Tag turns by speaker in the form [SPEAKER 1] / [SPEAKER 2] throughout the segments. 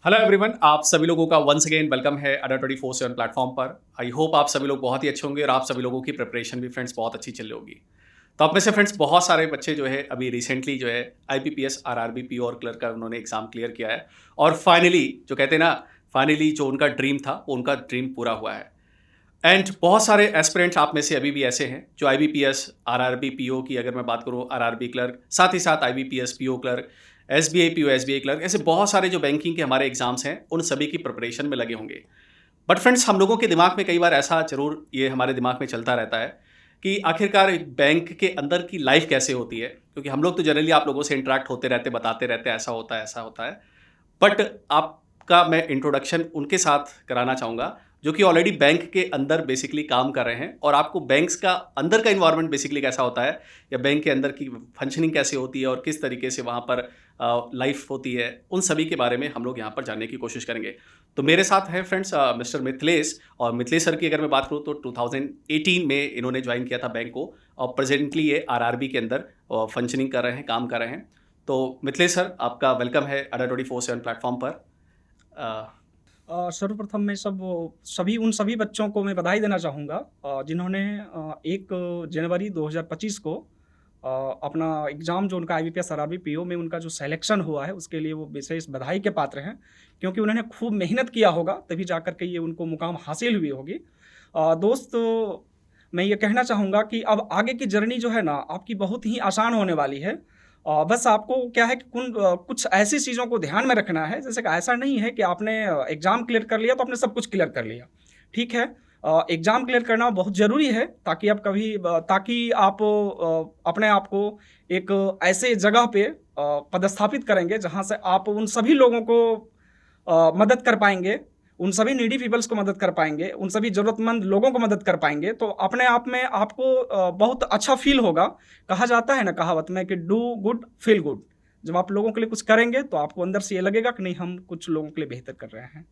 [SPEAKER 1] Hello everyone, आप सभी लोगों का वंस अगेन वेलकम है अडा 24/7 प्लेटफॉर्म पर। आई होप आप सभी लोग बहुत ही अच्छे होंगे और आप सभी लोगों की प्रिपरेशन भी फ्रेंड्स बहुत अच्छी चल रही होगी। तो आप में से फ्रेंड्स बहुत सारे बच्चे जो है अभी रिसेंटली जो है आईपीपीएस आरआरबी पीओ और क्लर्क का उन्होंने एग्जाम क्लियर किया है और फाइनली जो कहते हैं ना, फाइनली जो उनका ड्रीम था वो उनका ड्रीम पूरा हुआ है। एंड बहुत सारे एस्पिरेंट्स आप में से अभी भी ऐसे हैं जो आईबीपीएस आरआरबी पीओ की अगर मैं बात करूं, आरआरबी क्लर्क, साथ ही साथ IBPS PO clerk, SBI PO SBI clerk, ऐसे बहुत सारे जो बैंकिंग के हमारे एग्जाम्स हैं उन सभी की प्रिपरेशन में लगे होंगे। बट फ्रेंड्स, हम लोगों के दिमाग में कई बार ऐसा जरूर ये हमारे दिमाग में चलता रहता है कि आखिरकार एक बैंक के अंदर की लाइफ कैसे होती है, क्योंकि हम लोग तो जनरली आप लोगों से इंटरेक्ट होते रहते, बताते रहते ऐसा होता है ऐसा होता है। बट आपका मैं इंट्रोडक्शन उनके साथ कराना चाहूँगा जो कि ऑलरेडी बैंक के अंदर बेसिकली काम कर रहे हैं और आपको बैंक्स का अंदर का इन्वायरमेंट बेसिकली कैसा होता है या बैंक के अंदर की फंक्शनिंग कैसे होती है और किस तरीके से वहाँ पर लाइफ होती है, उन सभी के बारे में हम लोग यहाँ पर जानने की कोशिश करेंगे। तो मेरे साथ हैं फ्रेंड्स मिस्टर मिथिलेश, और मिथिलेश सर की अगर मैं बात करूँ तो 2018 में इन्होंने ज्वाइन किया था बैंक को और प्रेजेंटली ये आरआरबी के अंदर फंक्शनिंग कर रहे हैं, काम कर रहे हैं। तो मिथिलेश सर, आपका वेलकम है अडा 24/7 प्लेटफॉर्म पर।
[SPEAKER 2] सर्वप्रथम मैं उन सभी बच्चों को मैं बधाई देना चाहूँगा जिन्होंने 1 जनवरी 2025 को अपना एग्ज़ाम जो उनका आईबीपीएस आरआरबी पीओ में उनका जो सिलेक्शन हुआ है उसके लिए वो विशेष बधाई के पात्र हैं, क्योंकि उन्होंने खूब मेहनत किया होगा तभी जाकर के ये उनको मुकाम हासिल हुई होगी। दोस्त, मैं ये कहना चाहूँगा कि अब आगे की जर्नी जो है ना आपकी बहुत ही आसान होने वाली है। बस आपको क्या है कि कुछ ऐसी चीज़ों को ध्यान में रखना है, जैसे कि ऐसा नहीं है कि आपने एग्ज़ाम क्लियर कर लिया तो आपने सब कुछ क्लियर कर लिया। ठीक है, एग्ज़ाम क्लियर करना बहुत ज़रूरी है ताकि आप अपने आप को एक ऐसे जगह पे पदस्थापित करेंगे जहाँ से आप उन सभी लोगों को मदद कर पाएँगे, उन सभी नीडी पीपल्स को मदद कर पाएँगे, उन सभी ज़रूरतमंद लोगों को मदद कर पाएँगे, तो अपने आप में आपको बहुत अच्छा फ़ील होगा। कहा जाता है ना कहावत में कि डू गुड फ़ील गुड। जब आप लोगों के लिए कुछ करेंगे तो आपको अंदर से ये लगेगा कि नहीं, हम कुछ लोगों के लिए बेहतर कर रहे हैं।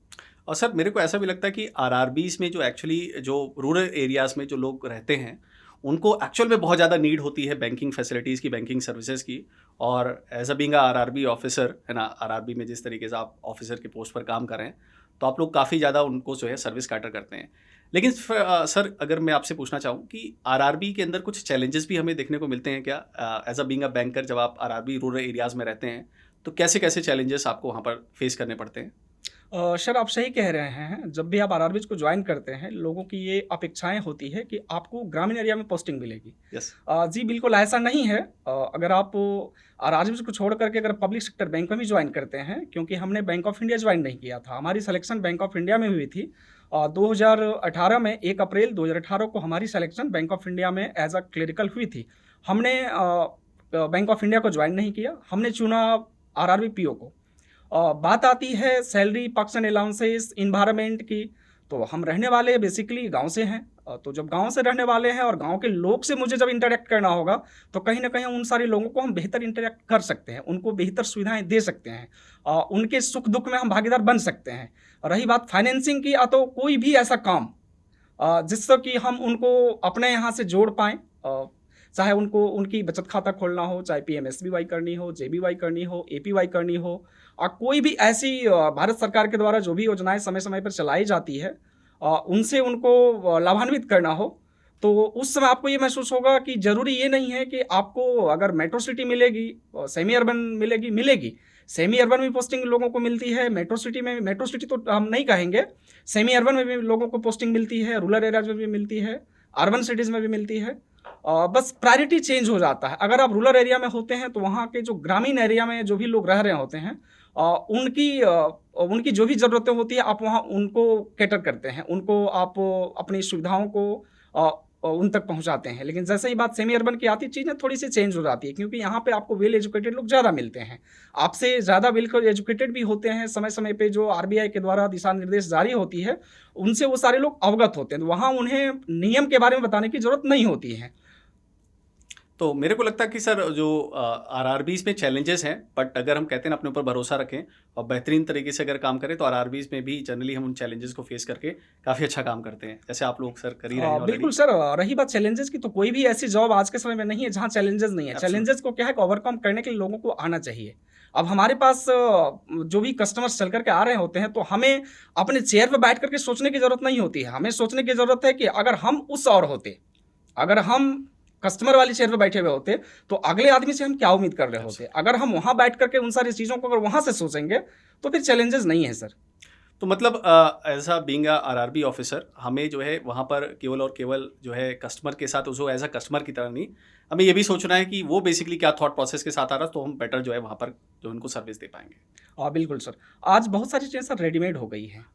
[SPEAKER 1] और सर, मेरे को ऐसा भी लगता है कि आरआरबीज में जो एक्चुअली जो रूरल एरियाज़ में जो लोग रहते हैं उनको एक्चुअल में बहुत ज़्यादा नीड होती है बैंकिंग फैसिलिटीज़ की, बैंकिंग सर्विसेज की। और as a being RRB officer है ना, आरआरबी में जिस तरीके से आप ऑफिसर के पोस्ट पर काम कर रहे हैं तो आप लोग काफ़ी ज़्यादा उनको जो है सर्विस कैटर करते हैं। लेकिन सर, अगर मैं आपसे पूछना चाहूँ कि आरआरबी के अंदर कुछ चैलेंजेस भी हमें देखने को मिलते हैं क्या? As a being a banker जब आप आरआरबी रूरल एरियाज़ में रहते हैं तो कैसे कैसे चैलेंजेस आपको वहाँ पर फेस करने पड़ते हैं?
[SPEAKER 2] सर, आप सही कह रहे हैं। जब भी आप आरआरबीज़ को जॉइन करते हैं, लोगों की ये अपेक्षाएँ होती है कि आपको ग्रामीण एरिया में पोस्टिंग मिलेगी।
[SPEAKER 1] यस।
[SPEAKER 2] जी, बिल्कुल ऐसा नहीं है। अगर आप आरआरबीज़ को छोड़ कर के अगर पब्लिक सेक्टर बैंक में भी जॉइन करते हैं, क्योंकि हमने बैंक ऑफ इंडिया जॉइन नहीं किया था। हमारी सिलेक्शन बैंक ऑफ इंडिया में हुई थी। 2018 में 1 अप्रैल 2018 को हमारी सिलेक्शन बैंक ऑफ इंडिया में एज़ अ क्लरिकल हुई थी। हमने बैंक ऑफ इंडिया को जॉइन नहीं किया, हमने चुना आरआरबी पीओ को। बात आती है salary, perks and allowances, environment की, तो हम रहने वाले बेसिकली गांव से हैं। तो जब गांव से रहने वाले हैं और गांव के लोग से मुझे जब इंटरेक्ट करना होगा तो कहीं ना कहीं उन सारे लोगों को हम बेहतर इंटरेक्ट कर सकते हैं, उनको बेहतर सुविधाएं दे सकते हैं, उनके सुख दुख में हम भागीदार बन सकते हैं। रही बात फाइनेंसिंग की, तो कोई भी ऐसा काम जिससे कि हम उनको अपने यहाँ से जोड़ पाएँ, चाहे उनको उनकी बचत खाता खोलना हो, चाहे पीएमएसबीवाई करनी हो, जेबीवाई करनी हो, एपीवाई करनी हो, कोई भी ऐसी भारत सरकार के द्वारा जो भी योजनाएं समय समय पर चलाई जाती है, उनसे उनको लाभान्वित करना हो, तो उस समय आपको ये महसूस होगा कि ज़रूरी ये नहीं है कि आपको अगर मेट्रो सिटी मिलेगी, सेमी अर्बन मिलेगी। सेमी अर्बन में पोस्टिंग लोगों को मिलती है, मेट्रो सिटी तो हम नहीं कहेंगे, सेमी अर्बन में भी लोगों को पोस्टिंग मिलती है, रूरल एरियाज में भी मिलती है, अर्बन सिटीज़ में भी मिलती है। बस प्रायोरिटी चेंज हो जाता है। अगर आप रूरल एरिया में होते हैं तो वहाँ के जो ग्रामीण एरिया में जो भी लोग रह रहे होते हैं, उनकी जो भी ज़रूरतें होती है आप वहाँ उनको कैटर करते हैं, उनको आप अपनी सुविधाओं को उन तक पहुँचाते हैं। लेकिन जैसे ही बात सेमी अर्बन की आती है, चीज़ें थोड़ी सी चेंज हो जाती है, क्योंकि यहाँ पे आपको वेल एजुकेटेड लोग ज़्यादा मिलते हैं, आपसे ज़्यादा वेल एजुकेटेड भी होते हैं। समय समय पे जो आरबीआई के द्वारा दिशा निर्देश जारी होती है उनसे वो सारे लोग अवगत होते हैं, तो वहाँ उन्हें नियम के बारे में बताने की ज़रूरत नहीं होती है।
[SPEAKER 1] तो मेरे को लगता है कि सर जो आरआरबीज में चैलेंजेस हैं, बट अगर हम कहते हैं ना अपने ऊपर भरोसा रखें और बेहतरीन तरीके से अगर काम करें तो आरआरबीज में भी जनरली हम उन चैलेंजेस को फेस करके काफ़ी अच्छा काम करते हैं, जैसे आप लोग सर कर ही रहे हैं ऑलरेडी।
[SPEAKER 2] बिल्कुल सर, रही बात चैलेंजेस की, तो कोई भी ऐसी जॉब आज के समय में नहीं है जहाँ चैलेंजेस नहीं है।
[SPEAKER 1] Absolutely.
[SPEAKER 2] चैलेंजेस को क्या है कि ओवरकम करने के लिए लोगों को आना चाहिए। अब हमारे पास जो भी कस्टमर्स चल करके आ रहे होते हैं, तो हमें अपने चेयर पे बैठ करके सोचने की ज़रूरत नहीं होती है। हमें सोचने की ज़रूरत है कि अगर हम उस और होते, अगर हम कस्टमर वाली चेयर पे बैठे हुए होते, तो अगले आदमी से हम क्या उम्मीद कर रहे होते? अगर हम वहाँ बैठ करके उन सारी चीज़ों को अगर वहाँ से सोचेंगे, तो फिर चैलेंजेस नहीं है सर।
[SPEAKER 1] तो मतलब as a being a RRB officer हमें जो है वहाँ पर केवल और केवल जो है कस्टमर के साथ उसको एज अ कस्टमर की तरह नहीं, हमें ये भी सोचना है कि वो बेसिकली क्या थॉट प्रोसेस के साथ आ रहा है, तो हम बेटर जो है वहाँ पर जो उनको सर्विस दे पाएंगे।
[SPEAKER 2] बिल्कुल सर। आज बहुत सारी चीज़ें सर रेडीमेड हो गई हैं।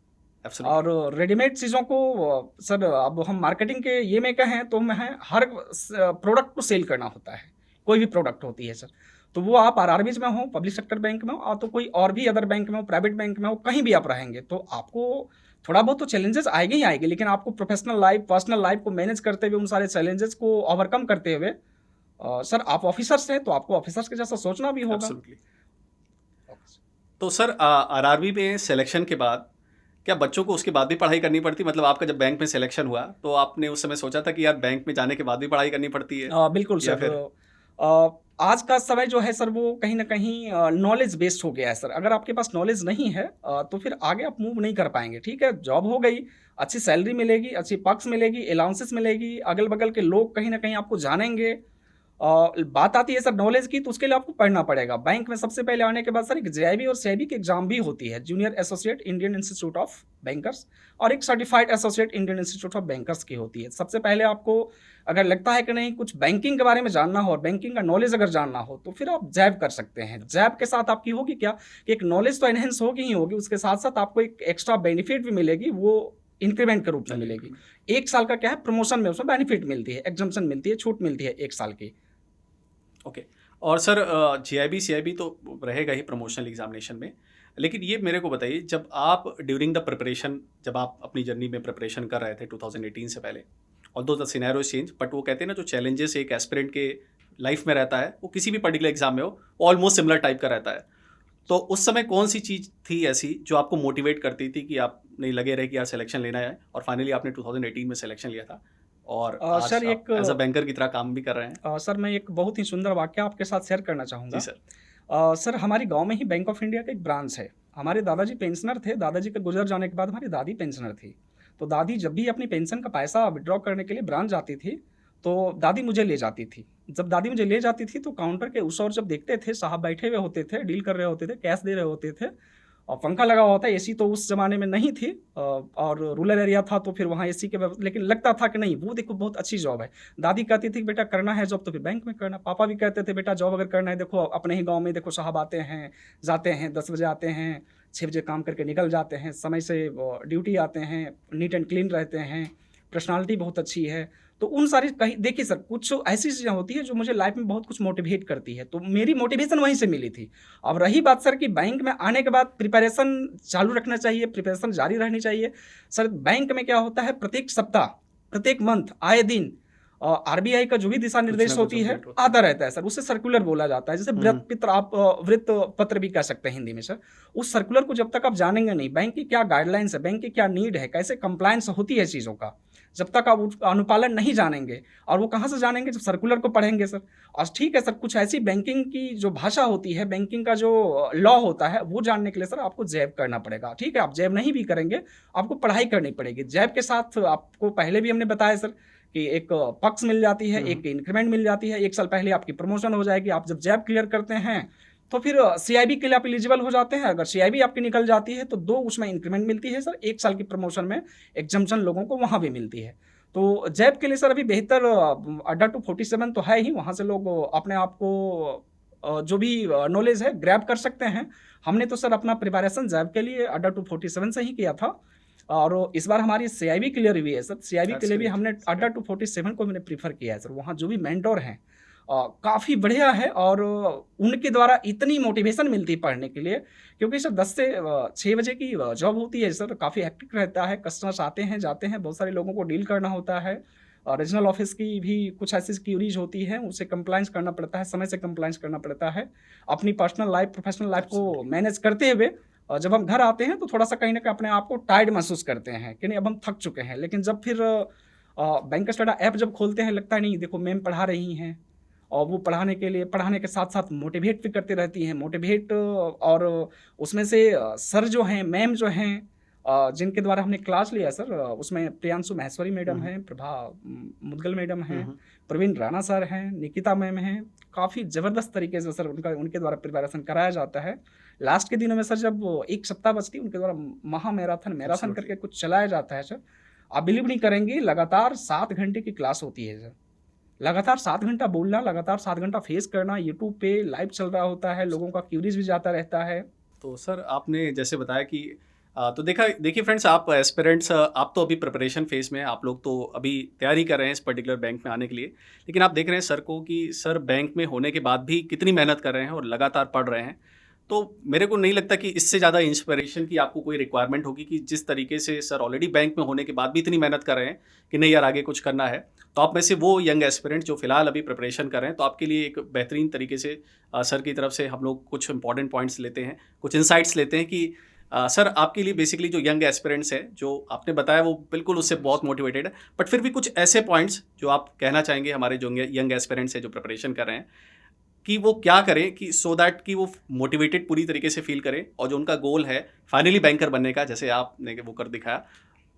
[SPEAKER 1] एब्सोल्युटली।
[SPEAKER 2] और रेडीमेड चीज़ों को सर अब हम मार्केटिंग के ये में कहें तो मैं हर प्रोडक्ट को सेल करना होता है। कोई भी प्रोडक्ट होती है सर, तो वो आप आरआरबीज में हो, पब्लिक सेक्टर बैंक में हो, तो कोई और भी अदर बैंक में हो, प्राइवेट बैंक में हो, कहीं भी आप रहेंगे, तो आपको थोड़ा बहुत तो चैलेंजेस आएंगे ही आएंगे, लेकिन आपको प्रोफेशनल लाइफ, पर्सनल लाइफ को मैनेज करते हुए, उन सारे चैलेंजेस को ओवरकम करते हुए, सर आप ऑफिसर्स हैं, तो आपको ऑफिसर्स के जैसा सोचना भी होगा।
[SPEAKER 1] एब्सोल्युटली। तो सर आरआरबी में सिलेक्शन के बाद क्या बच्चों को उसके बाद भी पढ़ाई करनी पड़ती? मतलब आपका जब बैंक में सिलेक्शन हुआ तो आपने उस समय सोचा था कि यार बैंक में जाने के बाद भी पढ़ाई करनी पड़ती है,
[SPEAKER 2] बिल्कुल
[SPEAKER 1] या
[SPEAKER 2] सर।
[SPEAKER 1] फिर?
[SPEAKER 2] आज का समय जो है सर, वो कहीं न कहीं नॉलेज बेस्ड हो गया है सर। अगर आपके पास नॉलेज नहीं है, तो फिर आगे आप मूव नहीं कर पाएँगे, ठीक है? जॉब हो गई, अच्छी सैलरी मिलेगी, अच्छी पर्क्स मिलेगी, अलाउंसेस मिलेगी, अगल-बगल के लोग कहीं न कहीं आपको जानेंगे। बात आती है सर नॉलेज की, तो उसके लिए आपको पढ़ना पड़ेगा। बैंक में सबसे पहले आने के बाद सर एक जेआईबी और सीआईबी की एग्ज़ाम भी होती है, junior associate Indian institute of bankers, और एक certified associate Indian institute of bankers की होती है। सबसे पहले आपको अगर लगता है कि नहीं कुछ बैंकिंग के बारे में जानना हो और बैंकिंग का नॉलेज अगर जानना हो, तो फिर आप जैब कर सकते हैं। जैब के साथ आपकी होगी क्या कि एक नॉलेज तो एनहेंस होगी ही होगी, उसके साथ-साथ आपको एक एक्स्ट्रा बेनिफिट भी मिलेगी, वो इंक्रीमेंट के रूप में मिलेगी। 1 साल का क्या है, प्रमोशन में उसमें बेनिफिट मिलती है, एग्जम्पशन मिलती है, छूट मिलती है 1 साल की।
[SPEAKER 1] ओके। और सर जीआईबी सीआईबी तो रहेगा ही प्रमोशनल एग्जामिनेशन में, लेकिन ये मेरे को बताइए, जब आप ड्यूरिंग द प्रिपरेशन, जब आप अपनी जर्नी में प्रिपरेशन कर रहे थे 2018 से पहले, although the scenario change, but वो कहते हैं ना जो चैलेंजेस एक एस्पिरेंट के लाइफ में रहता है वो किसी भी पर्टिकुलर एग्जाम में हो ऑलमोस्ट सिमिलर टाइप का रहता है। तो उस समय कौन सी चीज़ थी ऐसी जो आपको मोटिवेट करती थी कि आप नहीं लगे रहे कि यार सिलेक्शन लेना है, और फाइनली आपने 2018 में सिलेक्शन लिया था और आज
[SPEAKER 2] सर
[SPEAKER 1] आप एज अ बैंकर की तरह काम भी कर रहे हैं?
[SPEAKER 2] सर मैं एक बहुत ही सुंदर वाक़या आपके साथ शेयर करना चाहूँगा।
[SPEAKER 1] जी सर।
[SPEAKER 2] सर हमारे गाँव में ही बैंक ऑफ इंडिया का एक ब्रांच है। हमारे दादाजी पेंशनर थे, दादाजी के गुज़र जाने के बाद हमारी दादी पेंशनर थी। तो दादी जब भी अपनी पेंशन का पैसा विथड्रॉ करने के लिए ब्रांच जाती थी, तो दादी मुझे ले जाती थी। जब दादी मुझे ले जाती थी, तो काउंटर के उस ओर जब देखते थे, साहब बैठे हुए होते थे, डील कर रहे होते थे, कैश दे रहे होते थे, और पंखा लगा हुआ होता है, एसी तो उस ज़माने में नहीं थी, और रूरल एरिया था, तो फिर वहाँ एसी के लेकिन लगता था कि नहीं, वो देखो बहुत अच्छी जॉब है। दादी कहती थी कि बेटा करना है जॉब तो फिर बैंक में करना। पापा भी कहते थे बेटा जॉब अगर करना है, देखो अपने ही गाँव में देखो साहब आते हैं, जाते हैं, 10 बजे आते हैं, 6 बजे काम करके निकल जाते हैं, समय से ड्यूटी आते हैं, नीट एंड क्लीन रहते हैं, पर्सनैलिटी बहुत अच्छी है। तो उन सारी कहीं देखिए सर, कुछ ऐसी चीज़ें होती हैं जो मुझे लाइफ में बहुत कुछ मोटिवेट करती है, तो मेरी मोटिवेशन वहीं से मिली थी। अब रही बात सर कि बैंक में आने के बाद प्रिपरेशन चालू रखना चाहिए, प्रिपरेशन जारी रहनी चाहिए। सर बैंक में क्या होता है, प्रत्येक सप्ताह, प्रत्येक मंथ, आए दिन आरबीआई का जो भी दिशा निर्देश होती है आता रहता है सर, उसे सर्कुलर बोला जाता है। जैसे वृत्त पत्र, आप वृत्त पत्र भी कह सकते हैं हिंदी में सर। उस सर्कुलर को जब तक आप जानेंगे नहीं, बैंक की क्या गाइडलाइंस है, बैंक की क्या नीड है, कैसे कंप्लायंस होती है चीज़ों का, जब तक आप अनुपालन नहीं जानेंगे, और वो कहाँ से जानेंगे, जब सर्कुलर को पढ़ेंगे सर। और ठीक है सर, कुछ ऐसी बैंकिंग की जो भाषा होती है, बैंकिंग का जो लॉ होता है, वो जानने के लिए सर आपको जैब करना पड़ेगा। ठीक है, आप जैब नहीं भी करेंगे, आपको पढ़ाई करनी पड़ेगी। जैब के साथ आपको पहले भी हमने बताया सर कि एक पक्ष मिल जाती है, एक इंक्रीमेंट मिल जाती है, 1 साल पहले आपकी प्रमोशन हो जाएगी। आप जब जैब क्लियर करते हैं तो फिर सीआईबी के लिए आप एलिजिबल हो जाते हैं। अगर सीआईबी आपकी निकल जाती है तो 2 उसमें इंक्रीमेंट मिलती है सर, 1 साल की प्रमोशन में एग्जम्पशन लोगों को वहाँ भी मिलती है। तो जैब के लिए सर अभी बेहतर अड्डा 247 तो है ही, वहाँ से लोग अपने आप को जो भी नॉलेज है ग्रैब कर सकते हैं। हमने तो सर अपना प्रिपरेशन जैब के लिए अड्डा 247 से ही किया था, और इस बार हमारी सीआईबी क्लियर हुई है सर। सीआईबी के लिए भी हमने अड्डा 247 को हमने प्रीफर किया है सर। वहाँ जो भी मेंटोर हैं काफ़ी बढ़िया है, और उनके द्वारा इतनी मोटिवेशन मिलती है पढ़ने के लिए, क्योंकि सर 10 से 6 बजे की जॉब होती है सर, काफ़ी हेक्टिक रहता है, कस्टमर्स आते हैं जाते हैं, बहुत सारे लोगों को डील करना होता है, और रीजनल ऑफिस की भी कुछ ऐसी क्यूरीज होती हैं, उसे कंप्लाइंस करना पड़ता है, समय से कंप्लाइंस करना पड़ता है, अपनी पर्सनल लाइफ, प्रोफेशनल लाइफ को मैनेज करते हुए। और जब हम घर आते हैं तो थोड़ा सा कहीं ना कहीं अपने आप को टायर्ड महसूस करते हैं कि नहीं अब हम थक चुके हैं, लेकिन जब फिर बैंक स्टडी ऐप जब खोलते हैं, लगता है नहीं देखो मैम पढ़ा रही हैं, और वो पढ़ाने के साथ साथ मोटिवेट भी करती रहती हैं। मोटिवेट और उसमें से सर जो हैं, मैम जो हैं, जिनके द्वारा हमने क्लास लिया सर, उसमें प्रियांशु महेश्वरी मैडम हैं, प्रभा मुदगल मैडम हैं, प्रवीण राणा सर हैं, निकिता मैम हैं। काफ़ी ज़बरदस्त तरीके से सर उनके द्वारा प्रिपरेशन कराया जाता है। लास्ट के दिनों में सर जब एक सप्ताह बचती है, उनके द्वारा महा मैराथन करके कुछ चलाया जाता है सर। आप बिलीव नहीं करेंगे, लगातार 7 घंटे की क्लास होती है सर। लगातार 7 घंटा बोलना, लगातार 7 घंटा फेस करना, यूट्यूब पे लाइव चल रहा होता है, लोगों का क्यूरीज भी जाता रहता है।
[SPEAKER 1] तो सर आपने जैसे बताया कि तो देखिए फ्रेंड्स, आप एस्पिरेंट्स, आप तो अभी प्रिपरेशन फेज में हैं, आप लोग तो अभी तैयारी कर रहे हैं इस पर्टिकुलर बैंक में आने के लिए, लेकिन आप देख रहे हैं सर को कि सर बैंक में होने के बाद भी कितनी मेहनत कर रहे हैं और लगातार पढ़ रहे हैं। तो मेरे को नहीं लगता कि इससे ज़्यादा इंस्पिरेशन की आपको कोई रिक्वायरमेंट होगी कि जिस तरीके से सर ऑलरेडी बैंक में होने के बाद भी इतनी मेहनत कर रहे हैं कि नहीं यार आगे कुछ करना है। तो आप में से वो यंग एस्पिरेंट जो फिलहाल अभी प्रिपरेशन कर रहे हैं, तो आपके लिए एक बेहतरीन तरीके से सर की तरफ से हम लोग कुछ इंपॉर्टेंट पॉइंट्स लेते हैं, कुछ इंसाइट्स लेते हैं कि सर आपके लिए बेसिकली जो यंग एस्पिरेंट्स है, जो आपने बताया वो बिल्कुल उससे बहुत मोटिवेटेड है, बट फिर भी कुछ ऐसे पॉइंट्स जो आप कहना चाहेंगे हमारे जो यंग एस्पिरेंट्स है जो प्रिपरेशन कर रहे हैं, कि वो क्या करें कि सो दैट कि वो मोटिवेटेड पूरी तरीके से फील करें और जो उनका गोल है फाइनली बैंकर बनने का, जैसे आपने वो कर दिखाया,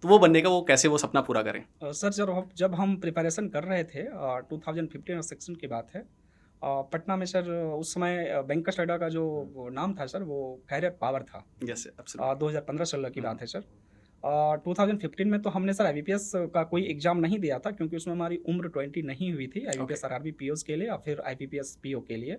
[SPEAKER 1] तो वो बनने का वो कैसे वो सपना पूरा करें।
[SPEAKER 2] सर जब हम प्रिपरेशन कर रहे थे, 2015 और 16 की बात है, पटना में सर उस समय बैंक स्टडी का जो नाम था सर, वो कैरियर पावर था।
[SPEAKER 1] यस,
[SPEAKER 2] 2015-16 की बात है सर। 2015 में तो हमने सर IBPS का कोई एग्ज़ाम नहीं दिया था, क्योंकि उसमें हमारी उम्र 20 नहीं हुई थी IBPS RRB POs के लिए या फिर IBPS PO के लिए।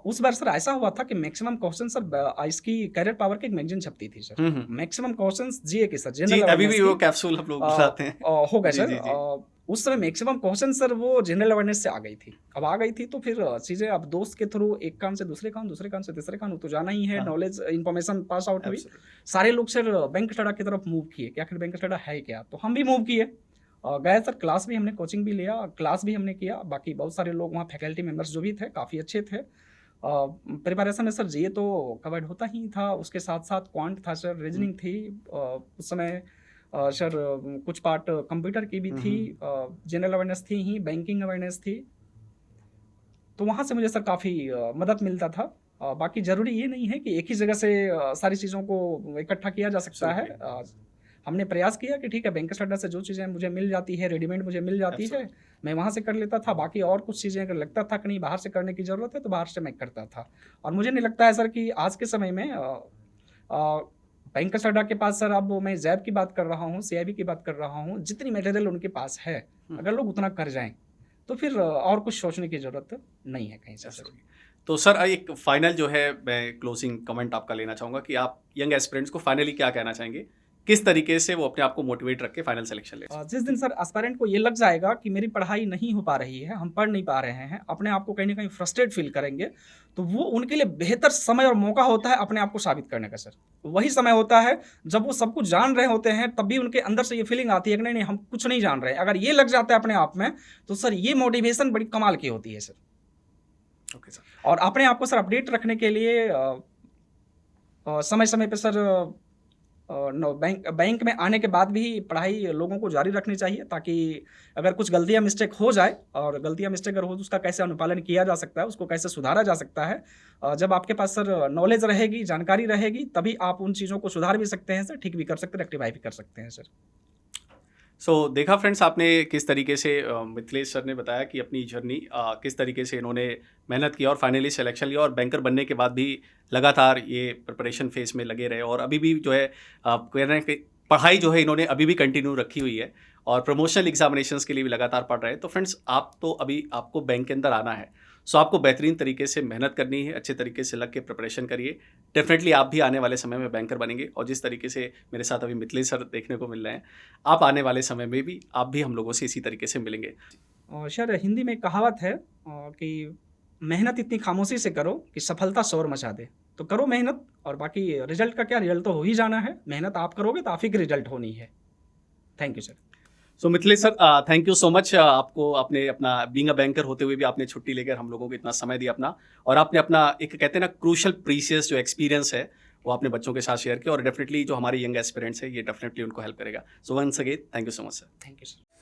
[SPEAKER 2] उस बार सर ऐसा हुआ था कि मैक्सिमम क्वेश्चन सर, इसकी कैरियर पावर की एक मैगजीन छपती थी सर। मैक्सिमम क्वेश्चंस जीए के सर,
[SPEAKER 1] जी,
[SPEAKER 2] जनरल
[SPEAKER 1] अभी भी
[SPEAKER 2] अवेयरनेस
[SPEAKER 1] वो
[SPEAKER 2] की,
[SPEAKER 1] कैप्सूल हम लोग बुलाते हैं।
[SPEAKER 2] हो गए
[SPEAKER 1] जी,
[SPEAKER 2] सर।
[SPEAKER 1] जी, जी।
[SPEAKER 2] उस समय मैक्सिमम क्वेश्चन सर वो जनरल अवेयरनेस से आ गई थी। अब आ गई थी तो फिर चीज़ें अब दोस्त के थ्रू एक कान से दूसरे कान, दूसरे कान से तीसरे कान, तो जाना ही है।
[SPEAKER 1] हाँ।
[SPEAKER 2] नॉलेज इन्फॉर्मेशन पास आउट हुई,
[SPEAKER 1] Absolutely.
[SPEAKER 2] सारे लोग सर बैंक स्टडी की तरफ मूव किए कि आखिर बैंक स्टडी है क्या, तो हम भी मूव किए। गए सर, क्लास भी हमने, कोचिंग भी लिया, क्लास भी हमने किया। बाकी बहुत सारे लोग वहाँ फैकल्टी मेंबर्स जो भी थे काफ़ी अच्छे थे। प्रिपरेशन में सर जीए तो कवर्ड होता ही था, उसके साथ साथ क्वांट था सर, रीजनिंग थी, उस समय सर कुछ पार्ट कंप्यूटर की भी थी, जनरल अवेयरनेस थी ही, बैंकिंग अवेयरनेस थी। तो वहाँ से मुझे सर काफ़ी मदद मिलता था। बाकी ज़रूरी ये नहीं है कि एक ही जगह से सारी चीज़ों को इकट्ठा किया जा सकता है। हमने प्रयास किया कि ठीक है, बैंक स्टडी से जो चीज़ें मुझे मिल जाती है, रेडीमेड मुझे मिल जाती है, मैं वहाँ से कर लेता था। बाकी और कुछ चीज़ें अगर लगता था कि नहीं बाहर से करने की ज़रूरत है, तो बाहर से मैं करता था। और मुझे नहीं लगता है सर कि आज के समय में बैंक स्टडी के पास सर, अब मैं जैब की बात कर रहा हूँ, CIB की बात कर रहा हूँ, जितनी मटेरियल उनके पास है, अगर लोग उतना कर जाएं तो फिर और कुछ सोचने की ज़रूरत नहीं है कहीं से सर।
[SPEAKER 1] तो सर एक फाइनल जो है मैं क्लोजिंग कमेंट आपका लेना चाहूँगा कि आप यंग एस्पिरेंट्स को फाइनली क्या कहना चाहेंगे, किस तरीके से वो अपने आप को मोटिवेट रख के फाइनल सिलेक्शन ले।
[SPEAKER 2] जिस दिन सर एस्पायरेंट को ये लग जाएगा कि मेरी पढ़ाई नहीं हो पा रही है, हम पढ़ नहीं पा रहे हैं, अपने आप को कहीं ना कहीं फ्रस्ट्रेट फील करेंगे, तो वो उनके लिए बेहतर समय और मौका होता है अपने आप को साबित करने का सर। वही समय होता है जब वो सब कुछ जान रहे होते हैं, तब भी उनके अंदर से ये फीलिंग आती है कि नहीं नहीं हम कुछ नहीं जान रहे। अगर ये लग जाता है अपने आप में, तो सर ये मोटिवेशन बड़ी कमाल की होती है सर।
[SPEAKER 1] Okay sir.
[SPEAKER 2] और अपने आप को सर अपडेट रखने के लिए समय समय पे सर बैंक में आने के बाद भी पढ़ाई लोगों को जारी रखनी चाहिए, ताकि अगर कुछ गलतियां मिस्टेक हो जाए, और गलतियां मिस्टेक अगर हो तो उसका कैसे अनुपालन किया जा सकता है, उसको कैसे सुधारा जा सकता है। जब आपके पास सर नॉलेज रहेगी, जानकारी रहेगी, तभी आप उन चीज़ों को सुधार भी सकते हैं सर, ठीक भी कर सकते हैं, रेक्टिफाई भी कर सकते हैं सर।
[SPEAKER 1] सो देखा फ्रेंड्स, आपने किस तरीके से मिथिलेश सर ने बताया कि अपनी जर्नी किस तरीके से इन्होंने मेहनत किया और फाइनली सिलेक्शन लिया, और बैंकर बनने के बाद भी लगातार ये प्रिपरेशन फेज में लगे रहे, और अभी भी जो है कह रहे हैं कि पढ़ाई जो है इन्होंने अभी भी कंटिन्यू रखी हुई है, और प्रमोशनल एग्जामिनेशंस के लिए भी लगातार पढ़ रहे हैं। तो फ्रेंड्स, आप तो अभी आपको बैंक के अंदर आना है, सो आपको बेहतरीन तरीके से मेहनत करनी है, अच्छे तरीके से लग के प्रिपरेशन करिए। डेफिनेटली आप भी आने वाले समय में बैंकर बनेंगे, और जिस तरीके से मेरे साथ अभी मिथिलेश सर देखने को मिल रहे हैं, आप आने वाले समय में भी आप भी हम लोगों से इसी तरीके से मिलेंगे।
[SPEAKER 2] सर हिंदी में कहावत है कि मेहनत इतनी खामोशी से करो कि सफलता शोर मचा दे। तो करो मेहनत, और बाकी रिजल्ट का क्या, रिजल्ट तो हो ही जाना है। मेहनत आप करोगे तो आप ही की रिजल्ट होनी है। Thank you sir.
[SPEAKER 1] So Mithilesh sir, thank you so much. आपको आपने अपना बीइंग अ बैंकर होते हुए भी आपने छुट्टी लेकर हम लोगों को इतना समय दिया अपना, और आपने अपना एक कहते हैं ना क्रूशल प्रीशियस जो एक्सपीरियंस है वो आपने बच्चों के साथ शेयर किया, और डेफिनेटली जो हमारे यंग एस्पिरेंट्स है ये डेफिनेटली उनको हेल्प करेगा। So once again thank you so much sir.
[SPEAKER 2] Thank you sir.